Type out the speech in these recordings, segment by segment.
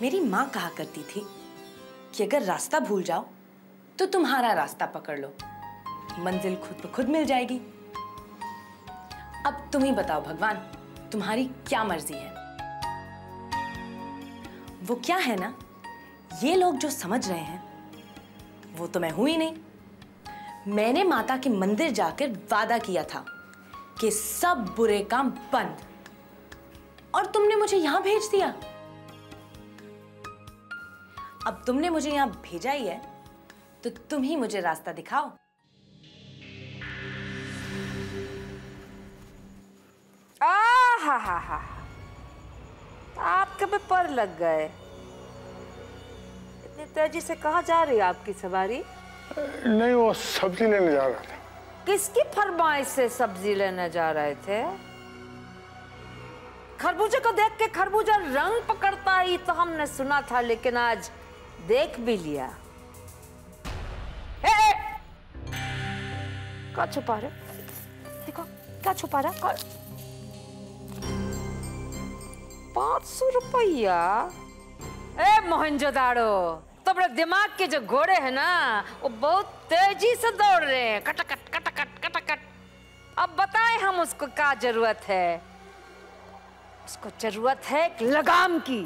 मेरी माँ कहा करती थी कि अगर रास्ता भूल जाओ तो तुम्हारा रास्ता पकड़ लो, मंजिल खुद ब खुद मिल जाएगी। अब तुम ही बताओ भगवान, तुम्हारी क्या मर्जी है? वो क्या है ना, ये लोग जो समझ रहे हैं वो तो मैं हूं ही नहीं। मैंने माता के मंदिर जाकर वादा किया था कि सब बुरे काम बंद, और तुमने मुझे यहां भेज दिया। अब तुमने मुझे यहां भेजा ही है तो तुम ही मुझे रास्ता दिखाओ। हा आपके पे पर लग गए। इतनी तेजी से कहाँ जा रही है आपकी सवारी? नहीं, वो सब्जी लेने जा रहा था। किसकी फरमाइश से सब्जी लेने जा रहे थे? खरबूजे को देख के खरबूजा रंग पकड़ता ही तो हमने सुना था, लेकिन आज देख भी लिया। क्या छुपा रहे? देखो क्या छुपा रहा? 500 रुपया? मोहनजोदाड़ो, तो अपने दिमाग के जो घोड़े हैं ना वो बहुत तेजी से दौड़ रहे हैं, कटकट कटकट कटकट। अब बताएं हम उसको क्या जरूरत है? उसको जरूरत है एक लगाम की।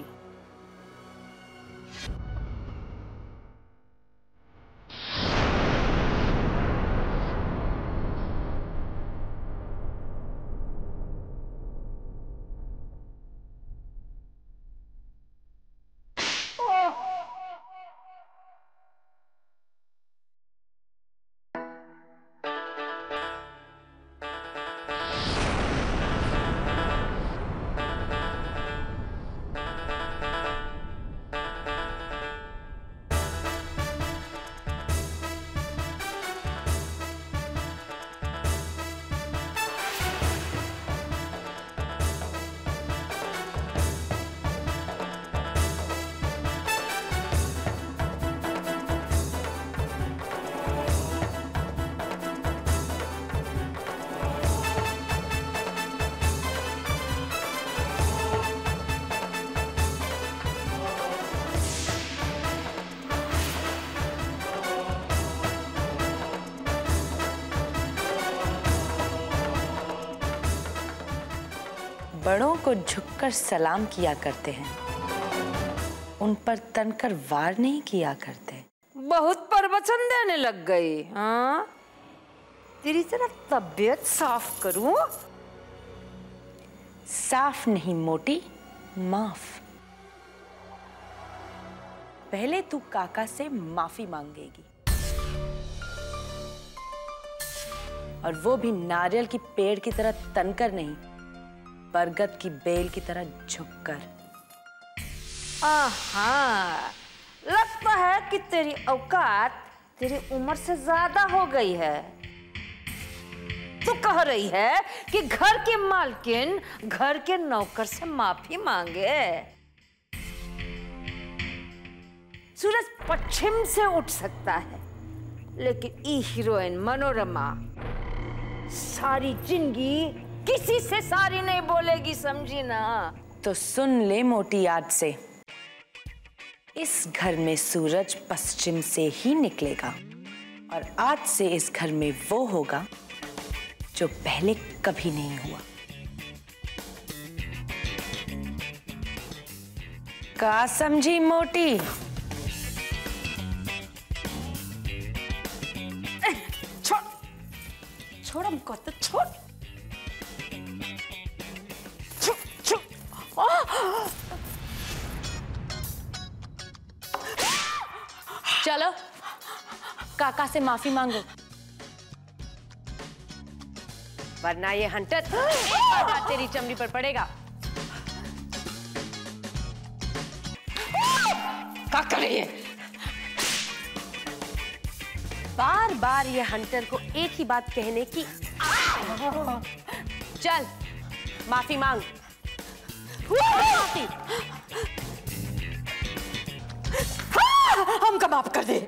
बड़ों को झुककर सलाम किया करते हैं, उन पर तनकर वार नहीं किया करते। बहुत प्रवचन देने लग गई। हाँ, तेरी जरा तबीयत साफ करूं? साफ नहीं मोटी, माफ। पहले तू काका से माफी मांगेगी, और वो भी नारियल की पेड़ की तरह तनकर नहीं, बरगद की बेल की तरह झुककर। आहा, लगता है कि तेरी औकात तेरी उम्र से ज्यादा हो गई है। तू कह रही है कि घर की मालकिन घर के नौकर से माफी मांगे। सूरज पश्चिम से उठ सकता है, लेकिन ई हीरोइन मनोरमा सारी जिंदगी किसी से सारी नहीं बोलेगी, समझी ना? तो सुन ले मोटी, आज से इस घर में सूरज पश्चिम से ही निकलेगा, और आज से इस घर में वो होगा जो पहले कभी नहीं हुआ। का समझी मोटी? छोड़ छोड़ हमको, तो छोड़। चलो काका से माफी मांगो, वरना ये हंटर तेरी चमड़ी पर पड़ेगा। क्या कर रही है? बार बार ये हंटर को एक ही बात कहने की। चल माफी मांग। माफी हमका माफ कर दे।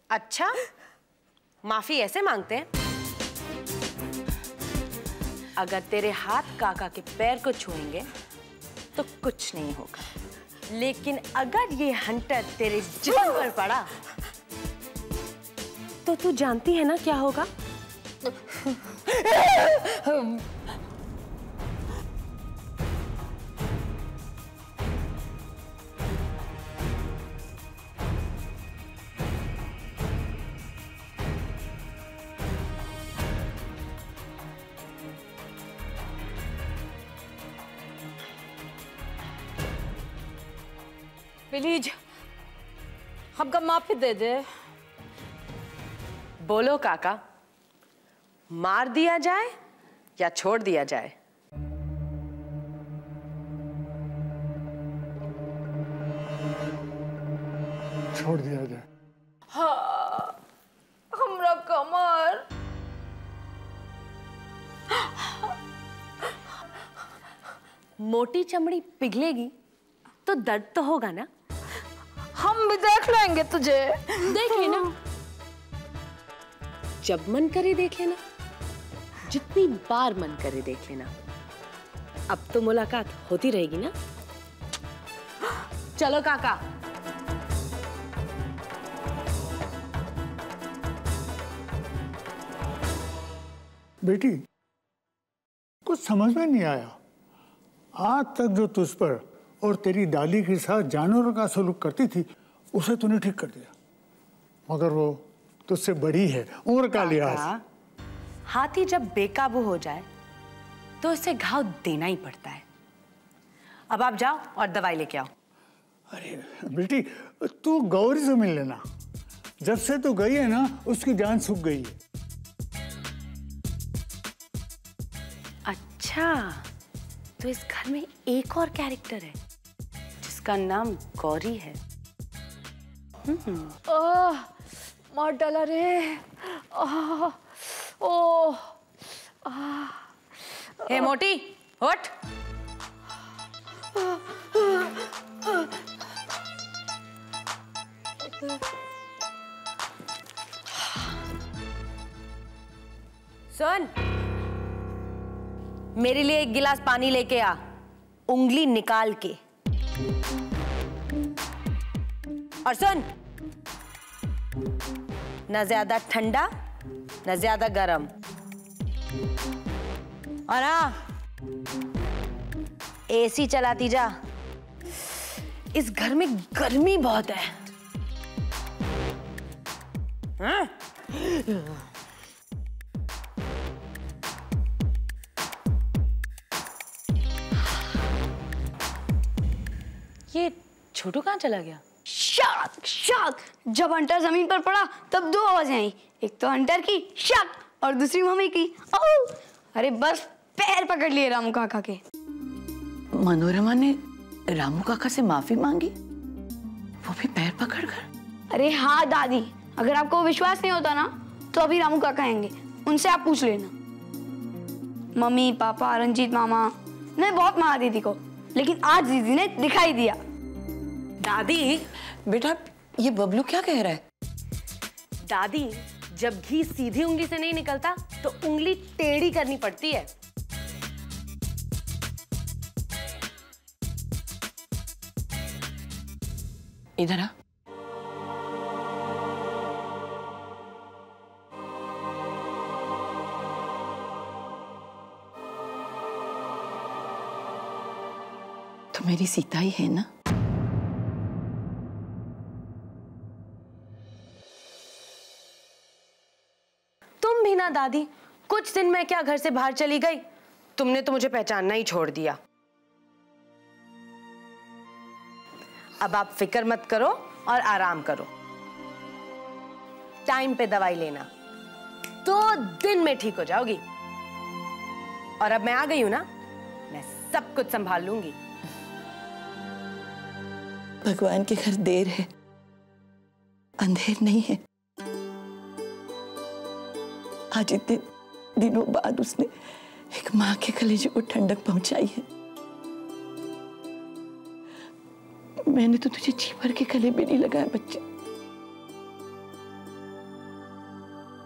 अच्छा, माफी ऐसे मांगते हैं? अगर तेरे हाथ काका के पैर को छुएंगे तो कुछ नहीं होगा, लेकिन अगर ये हंटर तेरे जिस्म पर पड़ा तो तू जानती है ना क्या होगा? प्लीज हमको माफी दे दे। बोलो काका, मार दिया जाए या छोड़ दिया जाए? छोड़ दिया जाए। हाँ, हमरा कमर। मोटी चमड़ी पिघलेगी तो दर्द तो होगा ना? हम भी देख लेंगे तुझे। देख लेना, जब मन करे देख लेना, जितनी बार मन करे देख लेना। अब तो मुलाकात होती रहेगी ना? चलो काका। बेटी, कुछ समझ में नहीं आया। आज तक जो तुझ पर और तेरी दादी के साथ जानवरों का सलूक करती थी, उसे तूने ठीक कर दिया। मगर वो तुझसे बड़ी है, उम्र का लिहाज। हाथी जब बेकाबू हो जाए तो उसे घाव देना ही पड़ता है। अब आप जाओ और दवाई लेके आओ। अरे बेटी, तू गौरी से मिल लेना। जब से तू गई है ना, उसकी जान सूख गई है। अच्छा, तो इस घर में एक और कैरेक्टर है जिसका नाम गौरी है। मार डाला रे। ओ हे मोटी, उठ। सुन, मेरे लिए एक गिलास पानी लेके आ, उंगली निकाल के। और सुन, ना ज्यादा ठंडा ना ज्यादा गरम। और हाँ, एसी चलाती जा, इस घर में गर्मी बहुत है। हाँ? ये छोटू कहाँ चला गया? शक शक। जब हंटर जमीन पर पड़ा तब दो आवाजें आई, एक तो हंटर की शक और दूसरी मम्मी की औ। अरे बस पैर पकड़ लिए रामू काका के। मनोरमा ने रामू काका से माफी मांगी, वो भी पैर पकड़कर? अरे हाँ दादी, अगर आपको विश्वास नहीं होता ना तो अभी रामू काका आएंगे, उनसे आप पूछ लेना। मम्मी पापा रंजीत मामा ने बहुत मारा दीदी को, लेकिन आज दीदी ने दिखाई दिया। दादी, बेटा ये बबलू क्या कह रहा है? दादी, जब घी सीधी उंगली से नहीं निकलता तो उंगली टेढ़ी करनी पड़ती है। इधर आ। तो मेरी सीता ही है ना? तुम भी ना दादी, कुछ दिन मैं क्या घर से बाहर चली गई, तुमने तो मुझे पहचानना ही छोड़ दिया। अब आप फिक्र मत करो और आराम करो। टाइम पे दवाई लेना, 2 दिन में ठीक हो जाओगी। और अब मैं आ गई हूं ना, मैं सब कुछ संभाल लूंगी। भगवान के घर देर है, अंधेर नहीं है। आज इतने दिनों बाद उसने एक माँ के कलेजे को ठंडक पहुंचाई है। मैंने तो तुझे जी भर के गले में नहीं लगाया बच्चे।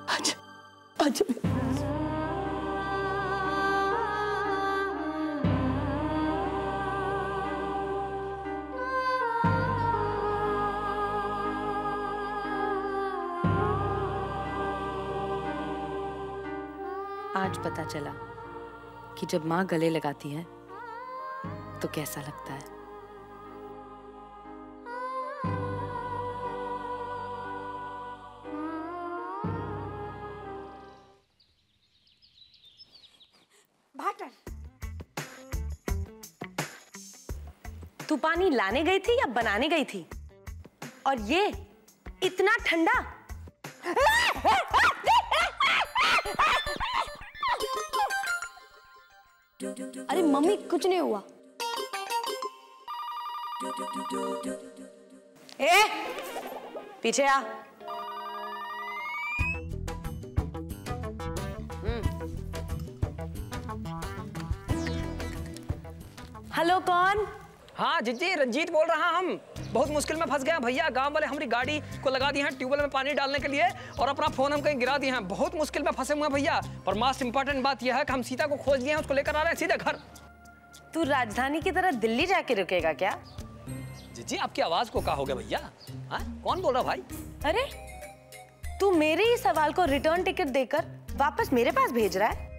आज आज आज पता चला कि जब माँ गले लगाती है तो कैसा लगता है। तू पानी लाने गई थी या बनाने गई थी? और ये इतना ठंडा? अरे मम्मी कुछ नहीं हुआ। ए, पीछे आ। हेलो कौन? हाँ जीजी, रंजीत बोल रहा हम। बहुत मुश्किल में फंस गए भैया। गांव वाले हमारी गाड़ी को लगा दी हैं ट्यूबवेल में पानी डालने के लिए और अपना फोन हम कहीं गिरा दिए हैं। बहुत मुश्किल में फंसे हुए हैं भैया। पर मोस्ट इंपॉर्टेंट बात यह है कि हम सीता को खोज लिए हैं, उसको लेकर आ रहे हैं सीधे घर। तू राजधानी की तरह दिल्ली जाके रुकेगा क्या? जीजी आपकी आवाज को क्या हो गया भैया? कौन बोल रहा भाई? अरे तू मेरे ही सवाल को रिटर्न टिकट देकर वापस मेरे पास भेज रहा है?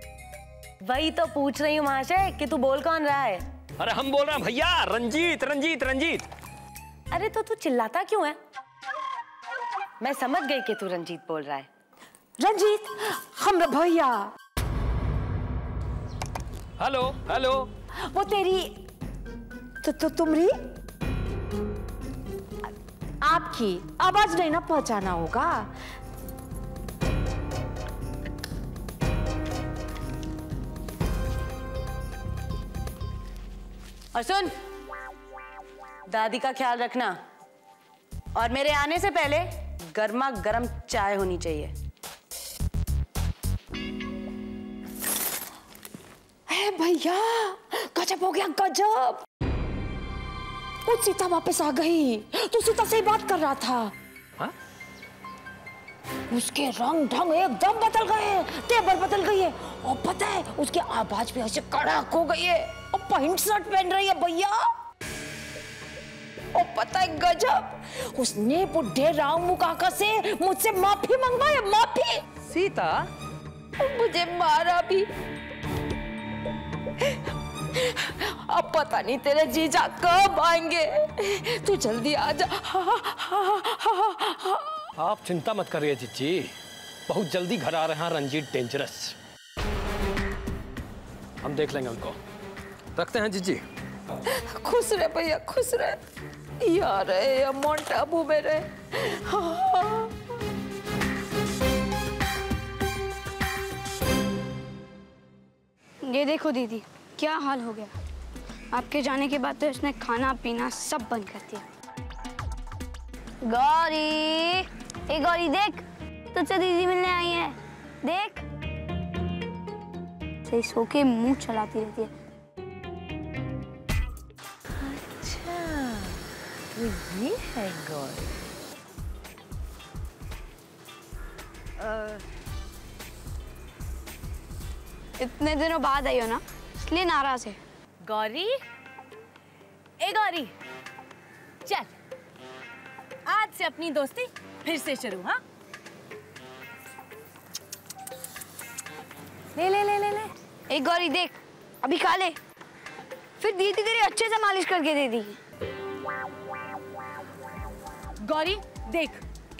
वही तो पूछ रही हूँ महाशय कि तू बोल कौन रहा है? अरे हम बोल रहे हैं भैया, रंजीत रंजीत रंजीत। अरे तो तू चिल्लाता क्यों है? मैं समझ गई कि तू रंजीत बोल रहा है। रंजीत, हम भैया। Hello hello. वो तेरी तो तुमरी आपकी आवाज नहीं ना पहचाना होगा। और सुन, दादी का ख्याल रखना और मेरे आने से पहले गर्मा गर्म चाय होनी चाहिए। भैया गजब हो गया, गजब। वो सीता वापस आ गई। तू सीता से ही बात कर रहा था। हा? उसके रंग ढंग एकदम बदल गए, तेवर बदल गई है और पता है उसकी आवाज भी ऐसे कड़क हो गई है और पैंट शर्ट पहन रही है भैया। और पता है गजब, उसने बुढ़े रामू काका से मुझसे माफी मंगवाई, माफी। सीता? मुझे मारा भी। अब पता नहीं तेरे जीजा कब आएंगे। तू जल्दी आ जा। आप चिंता मत करिए जीजी, बहुत जल्दी घर आ रहे हैं रंजीत डेंजरस। हम देख लेंगे उनको। रखते हैं जीजी। खुश रहे भैया, खुश रहे। यार है माउंट आबू में रहे। हाँ। ये देखो दीदी, क्या हाल हो गया। आपके जाने के बाद तो इसने खाना पीना सब बंद कर दिया। गौरी, ए गौरी देख, तुझसे दीदी मिलने आई है। देख, सही सो के मुंह चलाती रहती है। अच्छा, तो ये है गौरी। इतने दिनों बाद आई हो ना, इसलिए नाराज है। गौरी, ए गौरी, चल आज से अपनी दोस्ती फिर से शुरू। हाँ, ले ले ले ले ले। ए गौरी देख, अभी खा ले, फिर दीदी तेरी अच्छे से मालिश करके दे देगी। गौरी देख,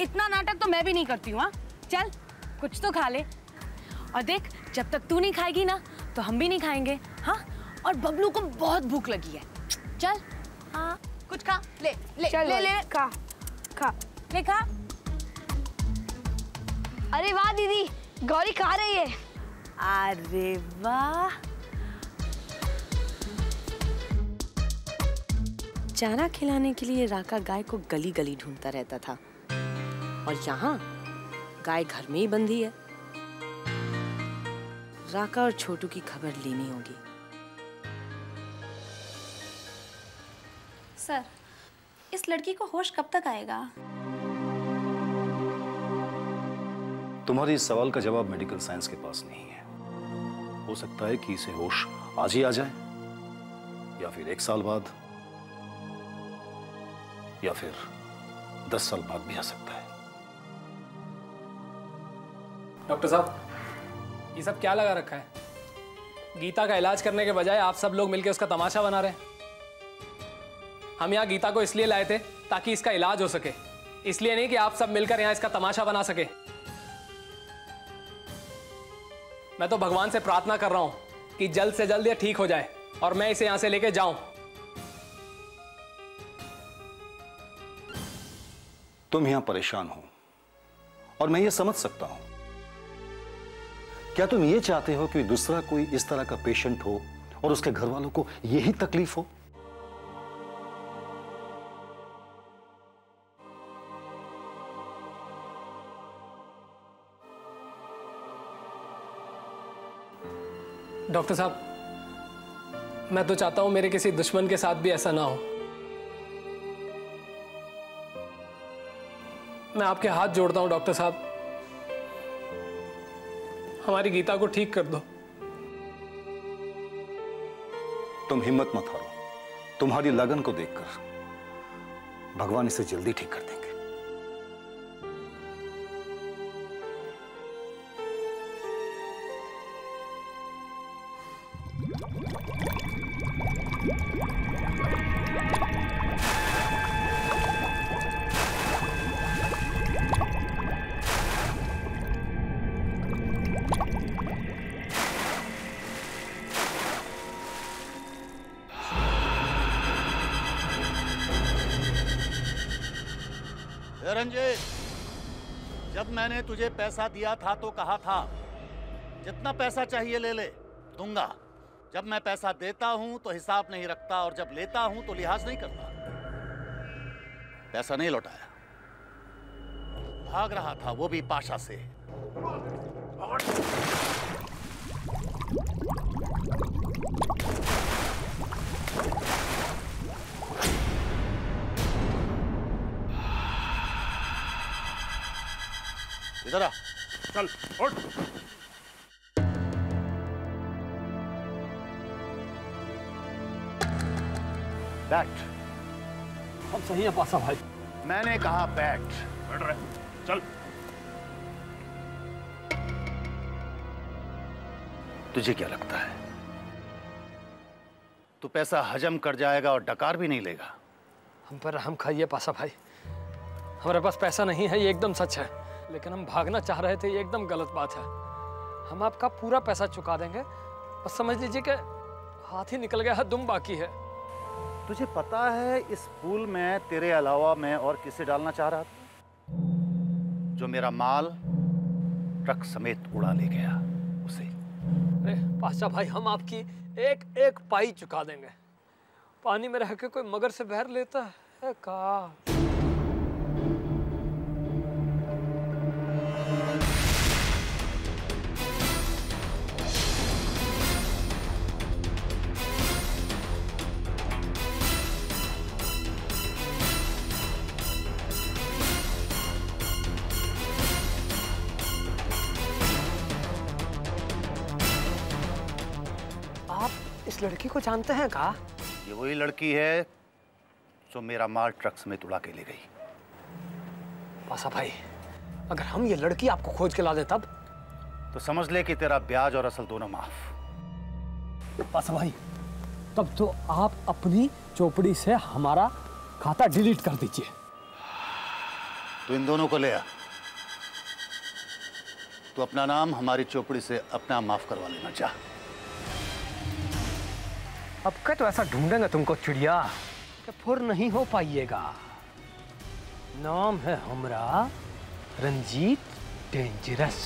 इतना नाटक तो मैं भी नहीं करती हूँ। हाँ, चल कुछ तो खा ले। और देख, जब तक तू नहीं खाएगी ना तो हम भी नहीं खाएंगे। हाँ, और बबलू को बहुत भूख लगी है। चल, हाँ कुछ खा ले ले चल ले ले खा खा ले खा। अरे वाह दीदी, गौरी खा रही है। अरे वाह, चारा खिलाने के लिए राका गाय को गली गली ढूंढता रहता था और यहाँ गाय घर में ही बंधी है। राका और छोटू की खबर लेनी होगी। सर, इस लड़की को होश कब तक आएगा? तुम्हारी इस सवाल का जवाब मेडिकल साइंस के पास नहीं है। हो सकता है कि इसे होश आज ही आ जाए, या फिर 1 साल बाद, या फिर 10 साल बाद भी आ सकता है। डॉक्टर साहब, ये सब क्या लगा रखा है? गीता का इलाज करने के बजाय आप सब लोग मिलकर उसका तमाशा बना रहे हैं। हम यहाँ गीता को इसलिए लाए थे ताकि इसका इलाज हो सके, इसलिए नहीं कि आप सब मिलकर यहाँ इसका तमाशा बना सके। मैं तो भगवान से प्रार्थना कर रहा हूं कि जल्द से जल्द ये ठीक हो जाए और मैं इसे यहां से लेके जाऊं। तुम यहां परेशान हो और मैं ये समझ सकता हूं। क्या तुम ये चाहते हो कि दूसरा कोई इस तरह का पेशेंट हो और उसके घर वालों को यही तकलीफ हो? डॉक्टर साहब, मैं तो चाहता हूं मेरे किसी दुश्मन के साथ भी ऐसा ना हो। मैं आपके हाथ जोड़ता हूं डॉक्टर साहब, हमारी गीता को ठीक कर दो। तुम हिम्मत मत हारो। तुम्हारी लगन को देखकर भगवान इसे जल्दी ठीक कर देंगे। रंजीत, जब मैंने तुझे पैसा दिया था तो कहा था जितना पैसा चाहिए ले ले, दूंगा। जब मैं पैसा देता हूं तो हिसाब नहीं रखता और जब लेता हूं तो लिहाज नहीं करता। पैसा नहीं लौटाया, भाग रहा था, वो भी पाशा से। इधर आ, चल उठ। बैठ। हम सही है पासा भाई। मैंने कहा बैठ। बैठ रहे, चल। तुझे क्या लगता है तू पैसा हजम कर जाएगा और डकार भी नहीं लेगा? हम पर रहम खाइए पासा भाई, हमारे पास पैसा नहीं है, ये एकदम सच है, लेकिन हम भागना चाह रहे थे, ये एकदम गलत बात है। हम आपका पूरा पैसा चुका देंगे, बस समझ लीजिए कि हाथ ही निकल गया है, दुम बाकी है। तुझे पता है इस पूल में तेरे अलावा मैं और किसे डालना चाह रहा था? जो मेरा माल ट्रक समेत उड़ा ले गया, उसे। अरे पाशा भाई, हम आपकी एक एक पाई चुका देंगे। पानी में रह के कोई मगर से बहर लेता है का? इस लड़की को जानते हैं का? ये वही लड़की है जो मेरा माल ट्रक समेत उड़ा के ले गई। पासा भाई, अगर हम ये लड़की आपको खोज के ला दें तब? तो समझ ले कि तेरा ब्याज और असल दोनों माफ। पासा भाई, तब तो आप अपनी चोपड़ी से हमारा खाता डिलीट कर दीजिए। तो इन दोनों को ले आ। तो अपना नाम हमारी चोपड़ी से अपना माफ करवा लेना चाह। अब क्या तो ऐसा ढूंढेंगे तुमको चिड़िया कि फुर नहीं हो पाइएगा। नाम है हमारा रंजीत डेंजरस।